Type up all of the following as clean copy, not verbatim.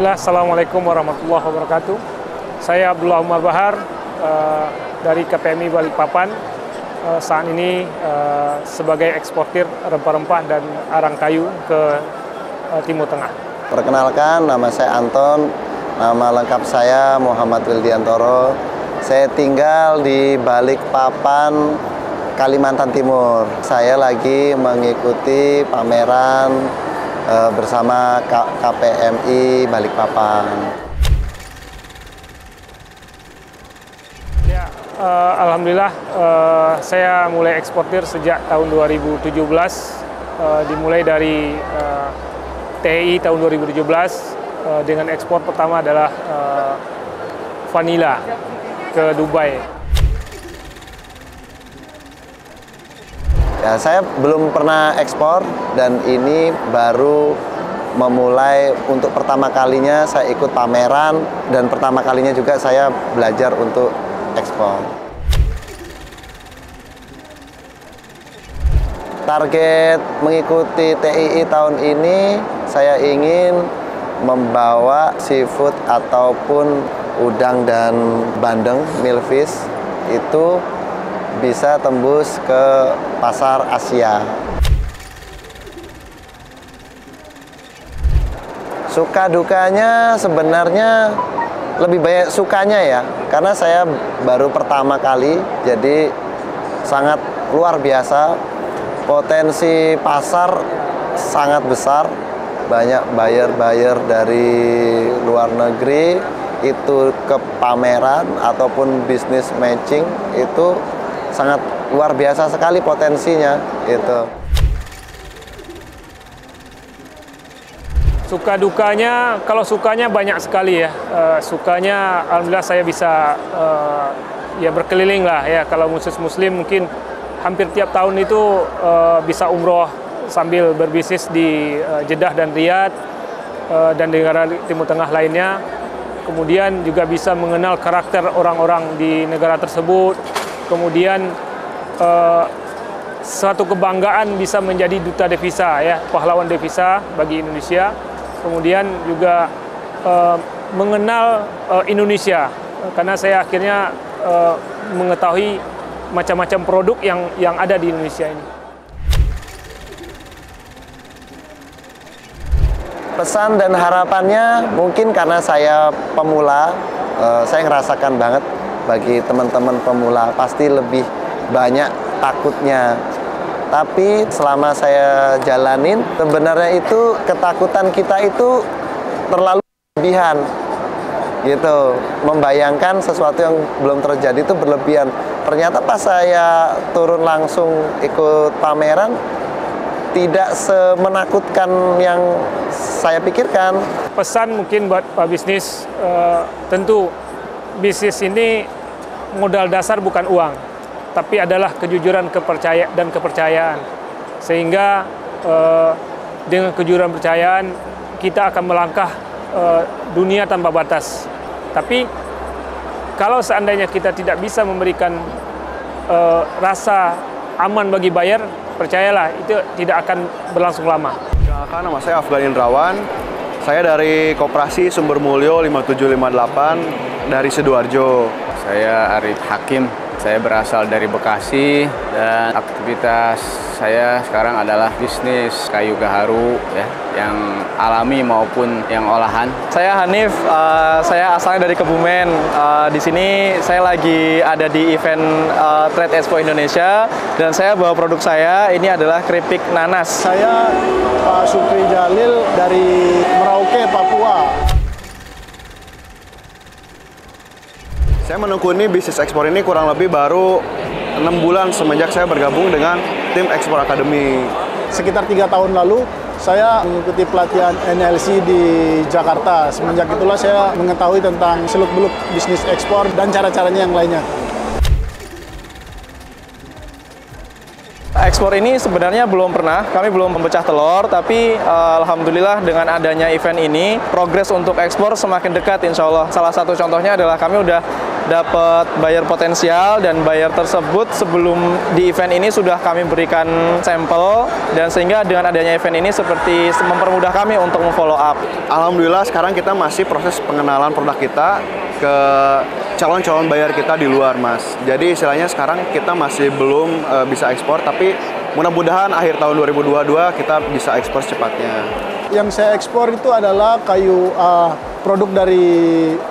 Bismillah, Assalamualaikum warahmatullahi wabarakatuh. Saya Abdullah Umar Bahar dari KPMI Balikpapan. Saat ini sebagai eksportir rempah-rempah dan arang kayu ke Timur Tengah. Perkenalkan, nama saya Anton. Nama lengkap saya Muhammad Wildiantoro. Saya tinggal di Balikpapan, Kalimantan Timur. Saya lagi mengikuti pameran bersama KPMI Balikpapan. Ya, alhamdulillah saya mulai eksportir sejak tahun 2017. Dimulai dari TEI tahun 2017 dengan ekspor pertama adalah vanila ke Dubai. Ya, saya belum pernah ekspor dan ini baru memulai untuk pertama kalinya saya ikut pameran dan pertama kalinya juga saya belajar untuk ekspor. Target mengikuti TEI tahun ini, saya ingin membawa seafood ataupun udang dan bandeng, milfish, itu bisa tembus ke pasar Asia. Suka dukanya sebenarnya lebih banyak sukanya ya, karena saya baru pertama kali, jadi sangat luar biasa. Potensi pasar sangat besar, banyak buyer-buyer dari luar negeri itu ke pameran ataupun bisnis matching, itu sangat luar biasa sekali potensinya itu. Suka dukanya, kalau sukanya banyak sekali ya. Sukanya alhamdulillah saya bisa ya berkeliling lah ya. Kalau khusus muslim mungkin hampir tiap tahun itu bisa umroh sambil berbisnis di Jeddah dan Riyadh dan negara Timur Tengah lainnya. Kemudian juga bisa mengenal karakter orang-orang di negara tersebut. Kemudian suatu kebanggaan bisa menjadi duta devisa ya, pahlawan devisa bagi Indonesia. Kemudian juga mengenal Indonesia karena saya akhirnya mengetahui macam-macam produk yang ada di Indonesia ini. Pesan dan harapannya mungkin karena saya pemula, saya ngerasakan banget bagi teman-teman pemula pasti lebih banyak takutnya. Tapi selama saya jalanin, sebenarnya itu ketakutan kita itu terlalu berlebihan. Gitu, membayangkan sesuatu yang belum terjadi itu berlebihan. Ternyata pas saya turun langsung ikut pameran, tidak semenakutkan yang saya pikirkan. Pesan mungkin buat bisnis, tentu bisnis ini modal dasar bukan uang, tapi adalah kejujuran dan kepercayaan. Sehingga dengan kejujuran kepercayaan kita akan melangkah dunia tanpa batas. Tapi kalau seandainya kita tidak bisa memberikan rasa aman bagi buyer, percayalah itu tidak akan berlangsung lama. Nama saya Afgan Indrawan. Saya dari Koperasi Sumber Mulyo 5758 dari Sidoarjo. Saya Arif Hakim. Saya berasal dari Bekasi dan aktivitas saya sekarang adalah bisnis kayu gaharu ya, yang alami maupun yang olahan. Saya Hanif, saya asalnya dari Kebumen. Di sini saya lagi ada di event Trade Expo Indonesia dan saya bawa produk saya, ini adalah keripik nanas. Saya Pak Supri Jalil dari Merauke, Papua. Saya menekuni bisnis ekspor ini kurang lebih baru 6 bulan semenjak saya bergabung dengan tim Ekspor Academy. Sekitar 3 tahun lalu, saya mengikuti pelatihan NLC di Jakarta. Semenjak itulah saya mengetahui tentang seluk-beluk bisnis ekspor dan cara-caranya yang lainnya. Ekspor ini sebenarnya belum pernah, kami belum memecah telur, tapi alhamdulillah dengan adanya event ini, progres untuk ekspor semakin dekat insya Allah. Salah satu contohnya adalah kami udah dapat buyer potensial, dan buyer tersebut sebelum di event ini sudah kami berikan sampel, dan sehingga dengan adanya event ini seperti mempermudah kami untuk memfollow up. Alhamdulillah sekarang kita masih proses pengenalan produk kita ke calon-calon buyer kita di luar, Mas. Jadi istilahnya sekarang kita masih belum bisa ekspor, tapi mudah-mudahan akhir tahun 2022 kita bisa ekspor secepatnya. Yang saya ekspor itu adalah kayu produk dari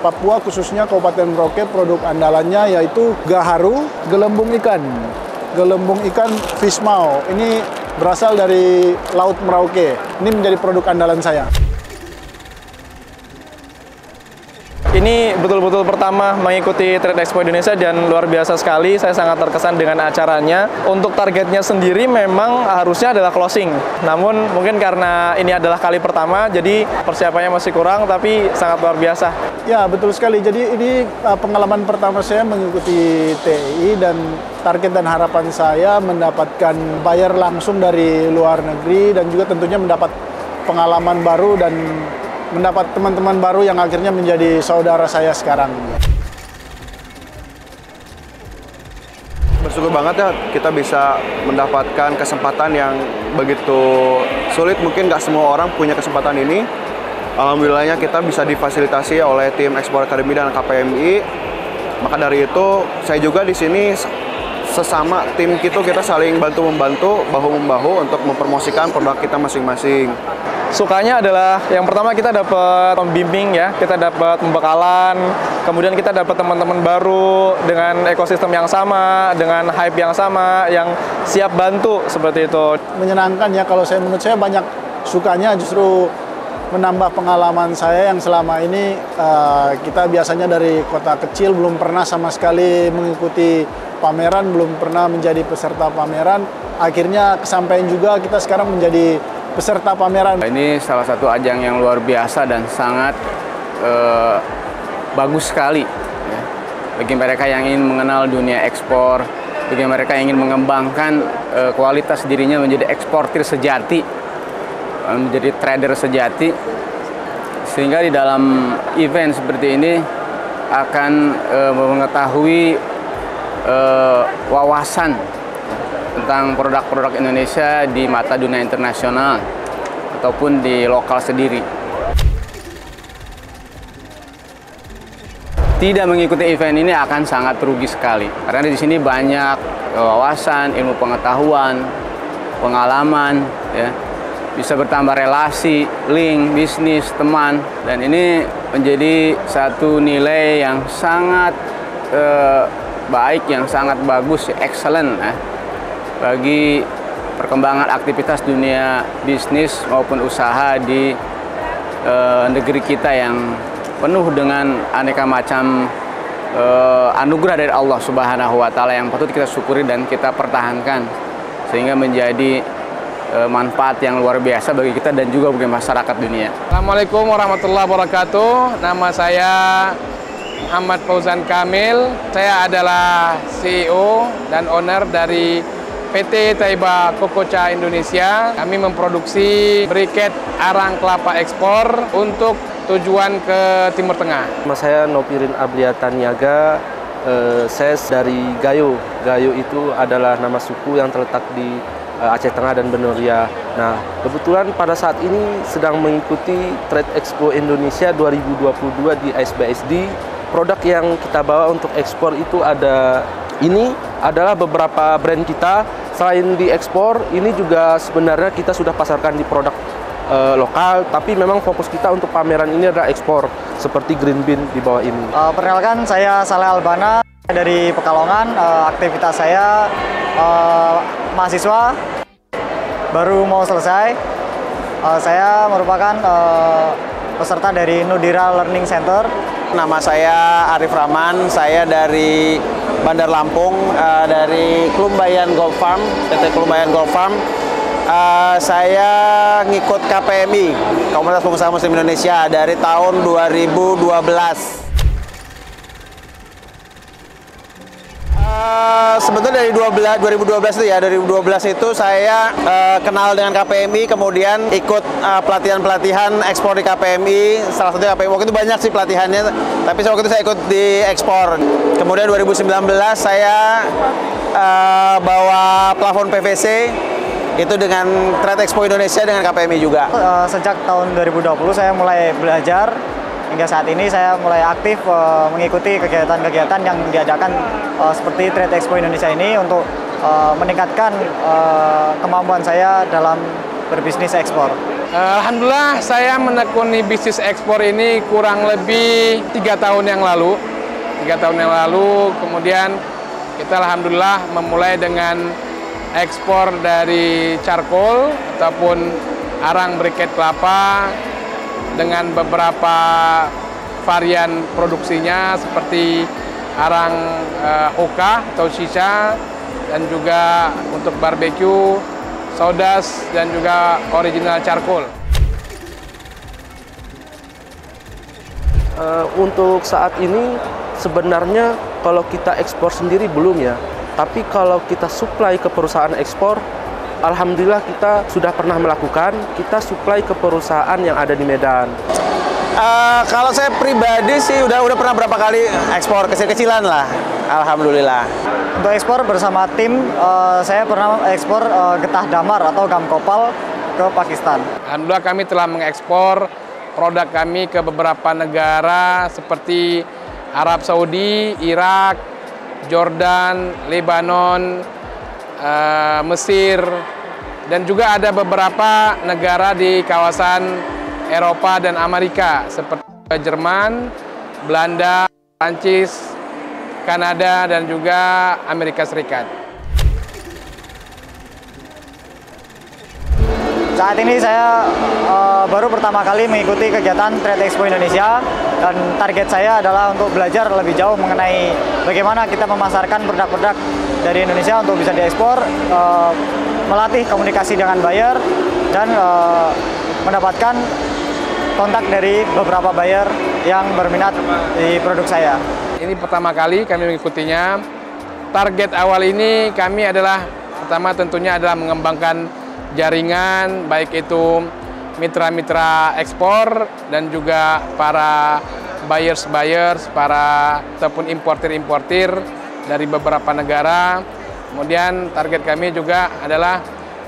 Papua, khususnya Kabupaten Merauke. Produk andalannya yaitu gaharu, gelembung ikan. Gelembung ikan fishmaw. Ini berasal dari Laut Merauke. Ini menjadi produk andalan saya. Ini betul-betul pertama mengikuti Trade Expo Indonesia dan luar biasa sekali. Saya sangat terkesan dengan acaranya. Untuk targetnya sendiri memang harusnya adalah closing. Namun mungkin karena ini adalah kali pertama, jadi persiapannya masih kurang, tapi sangat luar biasa. Ya, betul sekali. Jadi ini pengalaman pertama saya mengikuti TEI, dan target dan harapan saya mendapatkan buyer langsung dari luar negeri, dan juga tentunya mendapat pengalaman baru dan mendapat teman-teman baru yang akhirnya menjadi saudara saya sekarang. Bersyukur banget ya kita bisa mendapatkan kesempatan yang begitu sulit. Mungkin nggak semua orang punya kesempatan ini. Alhamdulillahnya kita bisa difasilitasi oleh tim Ekspor Academy dan KPMI. Maka dari itu saya juga di sini sesama tim kita saling bantu-membantu, bahu-membahu untuk mempromosikan produk kita masing-masing. Sukanya adalah yang pertama kita dapat pembimbing ya, kita dapat pembekalan, kemudian kita dapat teman-teman baru dengan ekosistem yang sama, dengan hype yang sama, yang siap bantu seperti itu. Menyenangkan ya, kalau menurut saya banyak sukanya justru menambah pengalaman saya yang selama ini kita biasanya dari kota kecil belum pernah sama sekali mengikuti pameran, belum pernah menjadi peserta pameran. Akhirnya kesampaian juga kita sekarang menjadi peserta pameran. Ini salah satu ajang yang luar biasa dan sangat bagus sekali ya. Bagi mereka yang ingin mengenal dunia ekspor, bagi mereka yang ingin mengembangkan kualitas dirinya menjadi eksportir sejati, menjadi trader sejati, sehingga di dalam event seperti ini akan mengetahui wawasan tentang produk-produk Indonesia di mata dunia internasional ataupun di lokal sendiri. Tidak mengikuti event ini akan sangat rugi sekali, karena di sini banyak wawasan, ilmu pengetahuan, pengalaman, ya, bisa bertambah relasi, link, bisnis, teman, dan ini menjadi satu nilai yang sangat baik, yang sangat bagus, excellent ya, bagi perkembangan aktivitas dunia bisnis maupun usaha di negeri kita yang penuh dengan aneka macam anugerah dari Allah Subhanahu wa Ta'ala yang patut kita syukuri dan kita pertahankan, sehingga menjadi manfaat yang luar biasa bagi kita dan juga bagi masyarakat dunia. Assalamualaikum warahmatullahi wabarakatuh. Nama saya Muhammad Fauzan Kamil. Saya adalah CEO dan owner dari PT Taiba Kokoca Indonesia. Kami memproduksi briket arang kelapa ekspor untuk tujuan ke Timur Tengah. Nama saya Nopirin Abliata Niaga. Saya dari Gayo. Gayo itu adalah nama suku yang terletak di Aceh Tengah dan Benoria. Nah, kebetulan pada saat ini sedang mengikuti Trade Expo Indonesia 2022 di ASBSD. Produk yang kita bawa untuk ekspor itu ini adalah beberapa brand kita. Selain di ekspor, ini juga sebenarnya kita sudah pasarkan di produk lokal, tapi memang fokus kita untuk pameran ini adalah ekspor, seperti Green Bean di bawah ini. Perkenalkan, saya Saleh Albana dari Pekalongan. Aktivitas saya mahasiswa, baru mau selesai. Saya merupakan peserta dari Nudira Learning Center. Nama saya Arif Rahman, saya dari Bandar Lampung, dari Klumbayan Gold Farm, PT Klumbayan Gold Farm. Saya ngikut KPMI, Komunitas Pengusaha Muslim Indonesia, dari tahun 2012. Sebetulnya dari 2012 itu ya, dari 2012 itu saya kenal dengan KPMI, kemudian ikut pelatihan-pelatihan ekspor di KPMI. Salah satunya KPMI, waktu itu banyak sih pelatihannya, tapi waktu itu saya ikut di ekspor. Kemudian 2019 saya bawa plafon PVC, itu dengan Trade Expo Indonesia dengan KPMI juga. Sejak tahun 2020 saya mulai belajar. Hingga saat ini saya mulai aktif mengikuti kegiatan-kegiatan yang diadakan seperti Trade Expo Indonesia ini untuk meningkatkan kemampuan saya dalam berbisnis ekspor. Alhamdulillah saya menekuni bisnis ekspor ini kurang lebih 3 tahun yang lalu. 3 tahun yang lalu kemudian kita alhamdulillah memulai dengan ekspor dari charcoal ataupun arang briket kelapa dengan beberapa varian produksinya seperti arang hoka atau shisha, dan juga untuk barbecue, sawdust, dan juga original charcoal. Untuk saat ini sebenarnya kalau kita ekspor sendiri belum ya, tapi kalau kita supply ke perusahaan ekspor, alhamdulillah kita sudah pernah melakukan, kita supply ke perusahaan yang ada di Medan. Kalau saya pribadi sih udah pernah berapa kali ekspor kecil-kecilan lah, alhamdulillah. Untuk ekspor bersama tim, saya pernah ekspor getah damar atau gam kopal ke Pakistan. Alhamdulillah kami telah mengekspor produk kami ke beberapa negara seperti Arab Saudi, Irak, Jordan, Lebanon, Mesir, dan juga ada beberapa negara di kawasan Eropa dan Amerika seperti Jerman, Belanda, Prancis, Kanada, dan juga Amerika Serikat. Saat ini saya baru pertama kali mengikuti kegiatan Trade Expo Indonesia, dan target saya adalah untuk belajar lebih jauh mengenai bagaimana kita memasarkan produk-produk dari Indonesia untuk bisa diekspor, melatih komunikasi dengan buyer, dan mendapatkan kontak dari beberapa buyer yang berminat di produk saya. Ini pertama kali kami mengikutinya. Target awal ini kami adalah pertama tentunya adalah mengembangkan jaringan, baik itu mitra-mitra ekspor dan juga para buyers, ataupun importir dari beberapa negara. Kemudian target kami juga adalah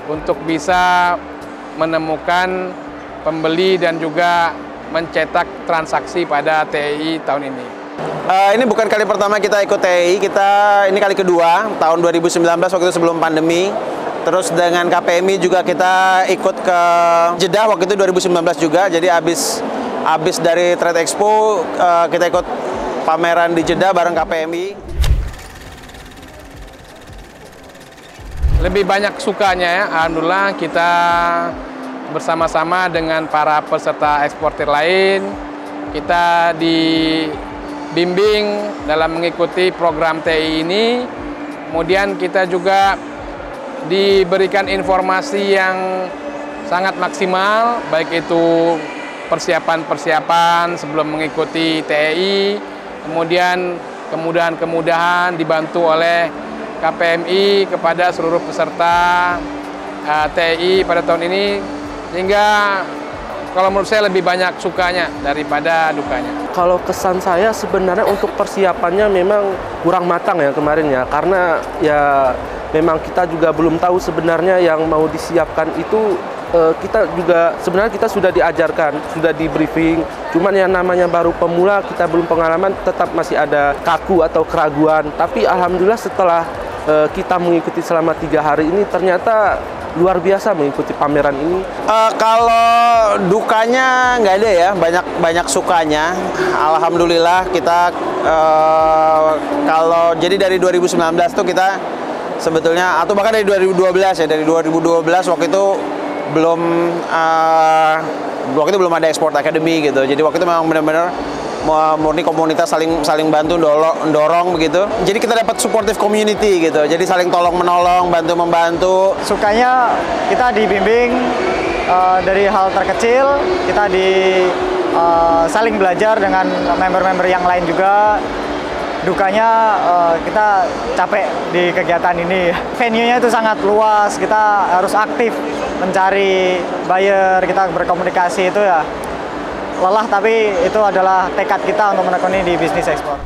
untuk bisa menemukan pembeli dan juga mencetak transaksi pada TEI tahun ini. Ini bukan kali pertama kita ikut TEI, ini kali kedua, tahun 2019 waktu itu sebelum pandemi. Terus dengan KPMI juga kita ikut ke Jeddah waktu itu 2019 juga. Jadi habis dari Trade Expo kita ikut pameran di Jeddah bareng KPMI. Lebih banyak sukanya ya, alhamdulillah kita bersama-sama dengan para peserta eksportir lain. Kita dibimbing dalam mengikuti program TEI ini. Kemudian kita juga diberikan informasi yang sangat maksimal, baik itu persiapan-persiapan sebelum mengikuti TEI, kemudian kemudahan-kemudahan dibantu oleh KPMI kepada seluruh peserta TEI pada tahun ini, sehingga kalau menurut saya lebih banyak sukanya daripada dukanya. Kalau kesan saya sebenarnya untuk persiapannya memang kurang matang ya kemarin ya, karena ya memang kita juga belum tahu sebenarnya yang mau disiapkan itu. Kita juga sebenarnya kita sudah diajarkan, sudah di briefing, cuman yang namanya baru pemula, kita belum pengalaman, tetap masih ada kaku atau keraguan. Tapi alhamdulillah setelah kita mengikuti selama 3 hari ini, ternyata luar biasa mengikuti pameran ini. Kalau dukanya nggak ada ya, banyak sukanya. Alhamdulillah kita kalau jadi dari 2019 tuh kita sebetulnya, atau bahkan dari 2012 ya, dari 2012 waktu itu belum ada Export Academy gitu. Jadi waktu itu memang benar-benar murni komunitas saling bantu dorong begitu. Jadi kita dapat supportive community gitu. Jadi saling tolong menolong, bantu membantu. Sukanya kita dibimbing dari hal terkecil, kita saling belajar dengan member-member yang lain juga. dukanya kita capek di kegiatan ini. Venue-nya itu sangat luas, kita harus aktif mencari buyer, kita berkomunikasi itu ya lelah, tapi itu adalah tekad kita untuk menekuni di bisnis ekspor.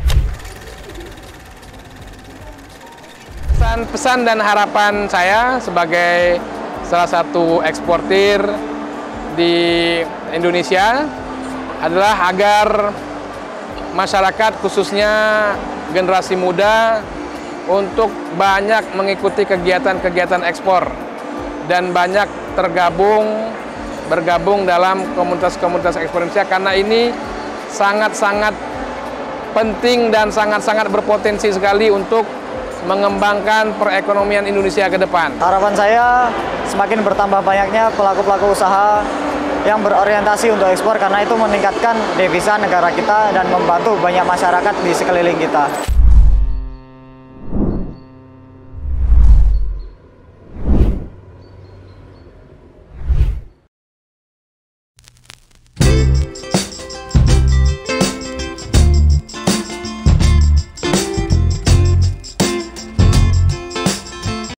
Pesan dan harapan saya sebagai salah satu eksportir di Indonesia adalah agar masyarakat khususnya generasi muda untuk banyak mengikuti kegiatan-kegiatan ekspor dan banyak bergabung dalam komunitas-komunitas ekspor Indonesia, karena ini sangat-sangat penting dan sangat-sangat berpotensi sekali untuk mengembangkan perekonomian Indonesia ke depan. Harapan saya semakin bertambah banyaknya pelaku-pelaku usaha yang berorientasi untuk ekspor, karena itu meningkatkan devisa negara kita dan membantu banyak masyarakat di sekeliling kita.